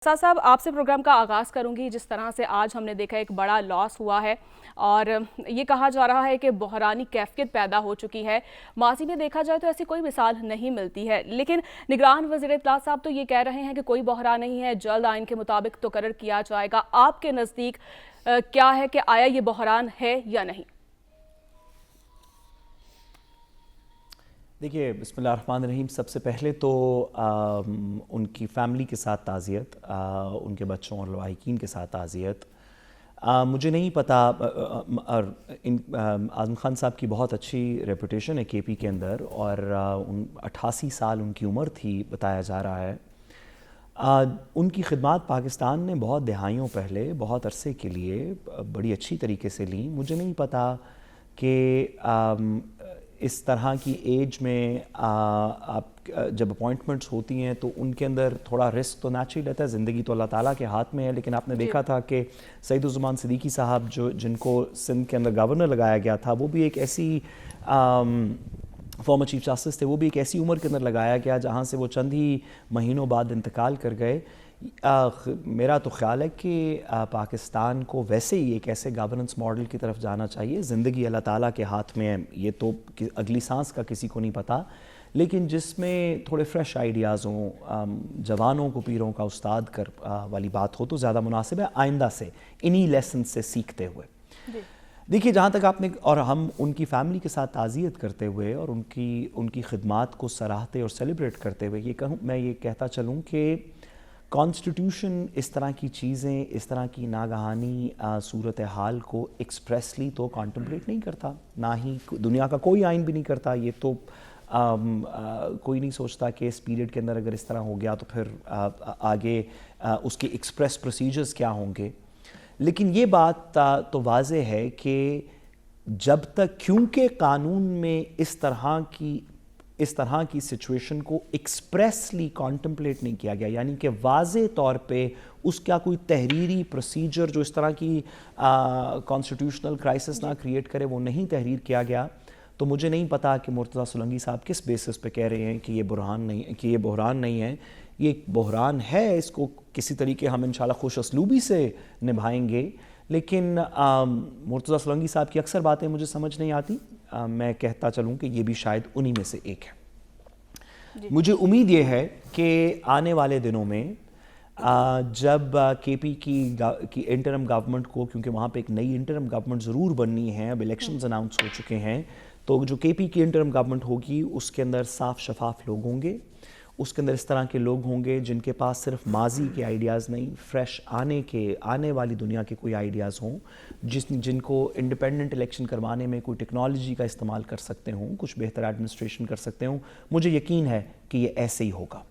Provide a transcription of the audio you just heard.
साथ साहब आपसे प्रोग्राम का आगाज़ करूंगी। जिस तरह से आज हमने देखा एक बड़ा लॉस हुआ है और ये कहा जा रहा है कि बहरानी कैफियत पैदा हो चुकी है। माजी में देखा जाए तो ऐसी कोई मिसाल नहीं मिलती है, लेकिन निगरान वज़ीर इत्तला साहब तो ये कह रहे हैं कि कोई बहरान नहीं है, जल्द आइन के मुताबिक तो करर किया जाएगा। आपके नज़दीक क्या है कि आया ये बहरान है या नहीं? देखिए, बिस्मिल्लाहिर्रहमानिर्रहीम। सबसे पहले तो उनकी फ़ैमिली के साथ ताज़ियत, उनके बच्चों और लवाहिकीन के साथ ताज़ियत। मुझे नहीं पता, आज़म खान साहब की बहुत अच्छी रेपुटेशन है केपी के अंदर और 88 साल उनकी उम्र थी बताया जा रहा है। उनकी खिदमत पाकिस्तान ने बहुत दहाइयों पहले बहुत अरसे के लिए बड़ी अच्छी तरीके से ली। मुझे नहीं पता कि इस तरह की एज में आप जब अपॉइंटमेंट्स होती हैं तो उनके अंदर थोड़ा रिस्क तो नेचुरली रहता है। ज़िंदगी तो अल्लाह ताला के हाथ में है, लेकिन आपने देखा था कि सईदुज़्ज़मान सिद्दीकी साहब जिनको सिंध के अंदर गवर्नर लगाया गया था, वो भी एक ऐसी फॉर्मर चीफ जस्टिस थे, वो भी एक ऐसी उम्र के अंदर लगाया गया जहाँ से वो चंद ही महीनों बाद इंतकाल कर गए। मेरा तो ख्याल है कि पाकिस्तान को वैसे ही एक ऐसे गवर्नेंस मॉडल की तरफ जाना चाहिए। ज़िंदगी अल्लाह ताला के हाथ में है, ये तो अगली सांस का किसी को नहीं पता, लेकिन जिसमें थोड़े फ्रेश आइडियाज़ हों, जवानों को पीरों का उस्ताद कर वाली बात हो तो ज़्यादा मुनासिब है, आइंदा से इन्हीं लेसन से सीखते हुए। देखिए, जहाँ तक आपने और हम उनकी फ़ैमिली के साथ ताज़ियत करते हुए और उनकी खिदमात को सराहते और सेलिब्रेट करते हुए मैं ये कहता चलूँ कि कॉन्स्टिट्यूशन इस तरह की चीज़ें, इस तरह की नागहानी सूरत हाल को एक्सप्रेसली तो कॉन्टम्पलेट नहीं करता, ना ही दुनिया का कोई आइन भी नहीं करता। ये तो कोई नहीं सोचता कि इस पीरियड के अंदर अगर इस तरह हो गया तो फिर आगे उसके एक्सप्रेस प्रोसीजर्स क्या होंगे। लेकिन ये बात तो वाज़ेह है कि जब तक, क्योंकि कानून में इस तरह की सिचुएशन को एक्सप्रेसली कॉन्टम्पलेट नहीं किया गया, यानी कि वाज़े तौर पे उसका कोई तहरीरी प्रोसीजर जो इस तरह की कॉन्स्टिट्यूशनल क्राइसिस ना क्रिएट करे, वो नहीं तहरीर किया गया, तो मुझे नहीं पता कि मुर्तज़ा सोलंकी साहब किस बेसिस पे कह रहे हैं कि ये बहरान नहीं है। ये एक बहरान है, इसको किसी तरीके हम इंशाल्लाह खुश असलूबी से निभाएंगे, लेकिन मुर्तज़ा सोलंकी साहब की अक्सर बातें मुझे समझ नहीं आती। मैं कहता चलूँ कि ये भी शायद उन्हीं में से एक है। मुझे उम्मीद ये है कि आने वाले दिनों में जब केपी की इंटरम गवर्नमेंट को, क्योंकि वहाँ पे एक नई इंटरम गवर्नमेंट ज़रूर बननी है, अब इलेक्शंस अनाउंस हो चुके हैं, तो जो केपी की इंटरम गवर्नमेंट होगी उसके अंदर साफ शफाफ लोग होंगे, उसके अंदर इस तरह के लोग होंगे जिनके पास सिर्फ माजी के आइडियाज़ नहीं, फ्रेश आने वाली दुनिया के कोई आइडियाज़ हों, जिनको इंडिपेंडेंट इलेक्शन करवाने में कोई टेक्नोलॉजी का इस्तेमाल कर सकते हों, कुछ बेहतर एडमिनिस्ट्रेशन कर सकते हों। मुझे यकीन है कि ये ऐसे ही होगा।